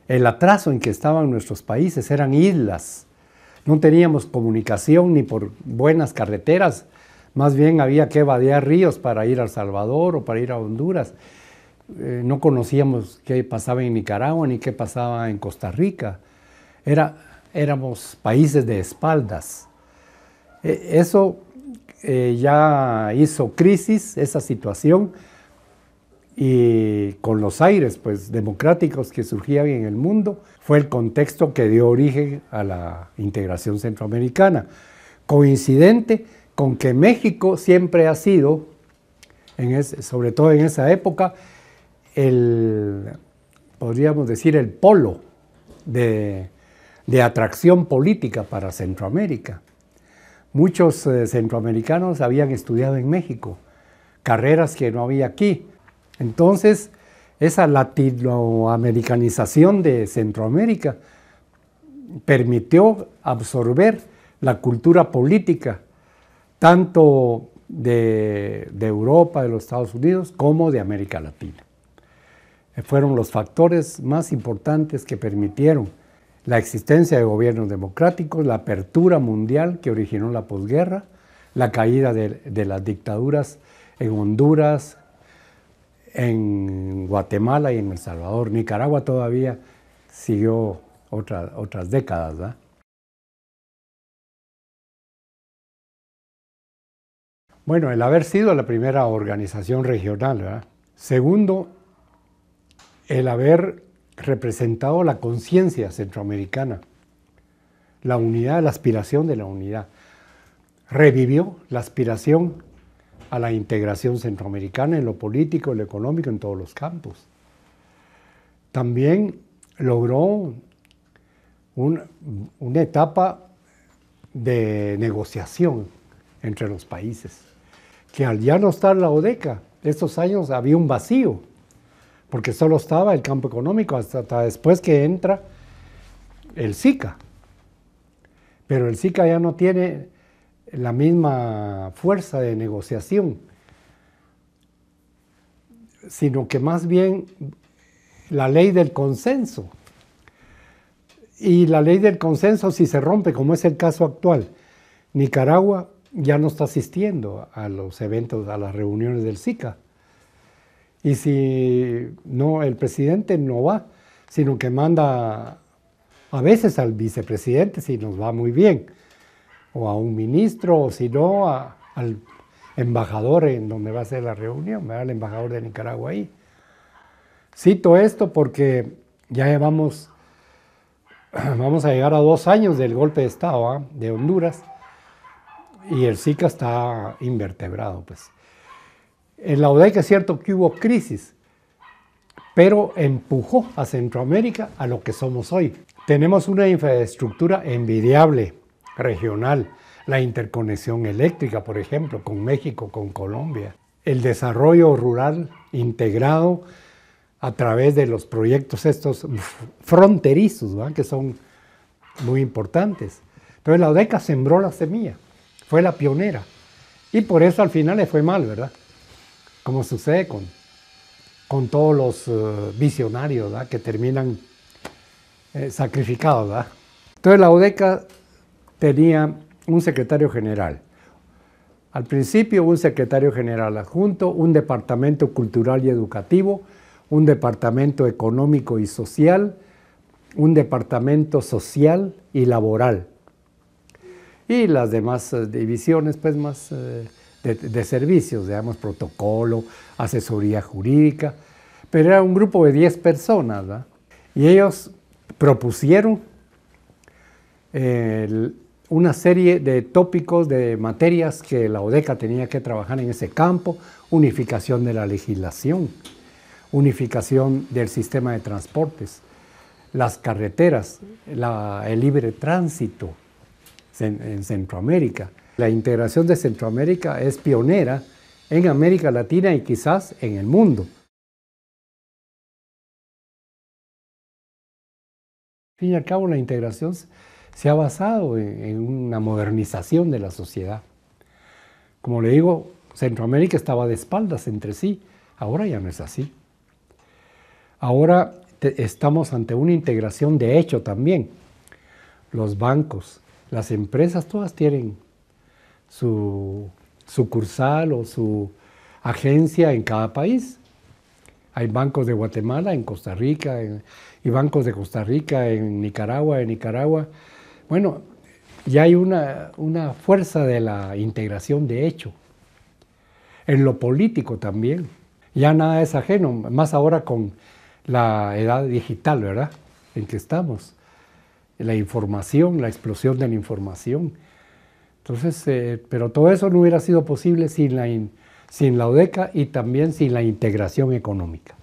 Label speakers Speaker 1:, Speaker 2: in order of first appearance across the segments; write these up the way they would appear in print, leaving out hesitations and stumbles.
Speaker 1: el atraso en que estaban nuestros países, eran islas. No teníamos comunicación ni por buenas carreteras, más bien había que vadear ríos para ir a El Salvador o para ir a Honduras. No conocíamos qué pasaba en Nicaragua ni qué pasaba en Costa Rica. Éramos países de espaldas. Eso ya hizo crisis, esa situación, y con los aires pues, democráticos que surgían en el mundo, fue el contexto que dio origen a la integración centroamericana, coincidente con que México siempre ha sido, sobre todo en esa época, podríamos decir, el polo de atracción política para Centroamérica. Muchos centroamericanos habían estudiado en México, carreras que no había aquí. Entonces, esa latinoamericanización de Centroamérica permitió absorber la cultura política, tanto de Europa, de los Estados Unidos, como de América Latina. Fueron los factores más importantes que permitieron la existencia de gobiernos democráticos, la apertura mundial que originó la posguerra, la caída de las dictaduras en Honduras, en Guatemala y en El Salvador. Nicaragua todavía siguió otras décadas, ¿verdad? Bueno, el haber sido la primera organización regional, ¿verdad? Segundo, el haber representado la conciencia centroamericana, la unidad, la aspiración de la unidad. Revivió la aspiración a la integración centroamericana en lo político, en lo económico, en todos los campos. También logró una etapa de negociación entre los países, que al ya no estar la ODECA, estos años había un vacío, porque solo estaba el campo económico hasta después que entra el SICA. Pero el SICA ya no tiene la misma fuerza de negociación, sino que más bien la ley del consenso. Y la ley del consenso, si se rompe, como es el caso actual, Nicaragua ya no está asistiendo a los eventos, a las reuniones del SICA. Y si no, el presidente no va, sino que manda a veces al vicepresidente, si nos va muy bien, o a un ministro, o si no, al embajador en donde va a ser la reunión, ¿verdad? El embajador de Nicaragua ahí. Cito esto porque ya vamos a llegar a 2 años del golpe de Estado, ¿eh? De Honduras, y el SICA está invertebrado, pues. En la ODECA es cierto que hubo crisis, pero empujó a Centroamérica a lo que somos hoy. Tenemos una infraestructura envidiable, regional, la interconexión eléctrica, por ejemplo, con México, con Colombia, el desarrollo rural integrado a través de los proyectos estos fronterizos, ¿verdad? Que son muy importantes. Entonces la ODECA sembró la semilla, fue la pionera, y por eso al final le fue mal, ¿verdad? Como sucede con todos los visionarios, ¿verdad? Que terminan sacrificados, ¿verdad? Entonces la ODECA tenía un secretario general. Al principio un secretario general adjunto, un departamento cultural y educativo, un departamento económico y social, un departamento social y laboral. Y las demás divisiones, pues más de servicios, digamos, protocolo, asesoría jurídica, pero era un grupo de 10 personas, ¿verdad? Y ellos propusieron una serie de tópicos, de materias que la ODECA tenía que trabajar en ese campo: unificación de la legislación, unificación del sistema de transportes, las carreteras, el libre tránsito en Centroamérica. La integración de Centroamérica es pionera en América Latina y quizás en el mundo. Al fin y al cabo, la integración se ha basado en una modernización de la sociedad. Como le digo, Centroamérica estaba de espaldas entre sí, ahora ya no es así. Ahora estamos ante una integración de hecho también. Los bancos, las empresas, todas tienen su sucursal o su agencia en cada país. Hay bancos de Guatemala en Costa Rica y bancos de Costa Rica en Nicaragua. Bueno, ya hay una fuerza de la integración de hecho. En lo político también. Ya nada es ajeno, más ahora con la edad digital, ¿verdad? En que estamos. La información, la explosión de la información. Entonces, pero todo eso no hubiera sido posible sin la UDECA y también sin la integración económica,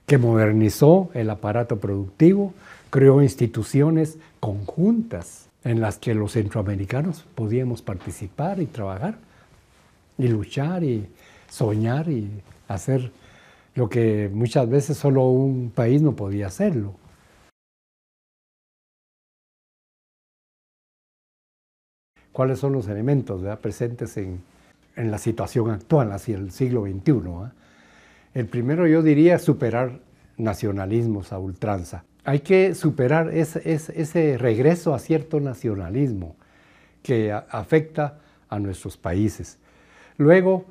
Speaker 1: que modernizó el aparato productivo, creó instituciones conjuntas en las que los centroamericanos podíamos participar y trabajar, y luchar, y soñar, y hacer lo que muchas veces solo un país no podía hacerlo. ¿Cuáles son los elementos, ¿verdad?, presentes en la situación actual, hacia el siglo XXI? ¿Eh? El primero, yo diría, superar nacionalismos a ultranza. Hay que superar ese regreso a cierto nacionalismo que afecta a nuestros países. Luego,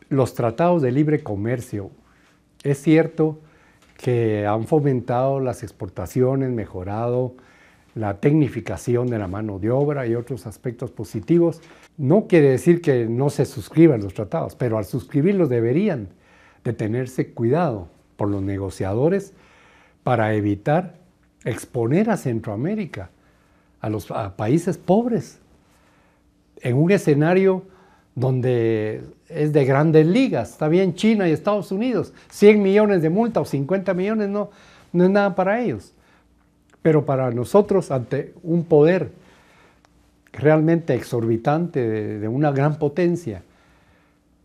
Speaker 1: los tratados de libre comercio. Es cierto que han fomentado las exportaciones, mejorado la tecnificación de la mano de obra y otros aspectos positivos. No quiere decir que no se suscriban los tratados, pero al suscribirlos deberían de tenerse cuidado por los negociadores para evitar exponer a Centroamérica, a países pobres, en un escenario donde es de grandes ligas. Está bien China y Estados Unidos, 100 millones de multa o 50 millones no es nada para ellos. Pero para nosotros, ante un poder realmente exorbitante de una gran potencia,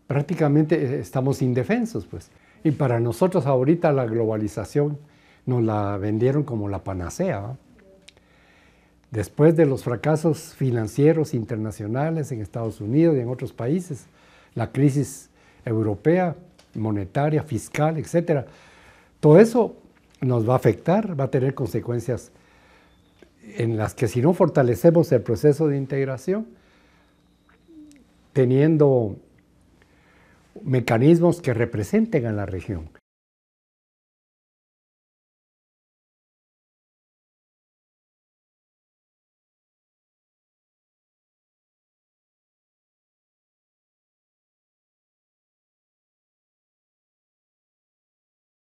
Speaker 1: prácticamente estamos indefensos, pues. Y para nosotros ahorita la globalización nos la vendieron como la panacea, ¿no? Después de los fracasos financieros internacionales en Estados Unidos y en otros países, la crisis europea, monetaria, fiscal, etc., todo eso nos va a afectar, va a tener consecuencias en las que si no fortalecemos el proceso de integración, teniendo mecanismos que representen a la región,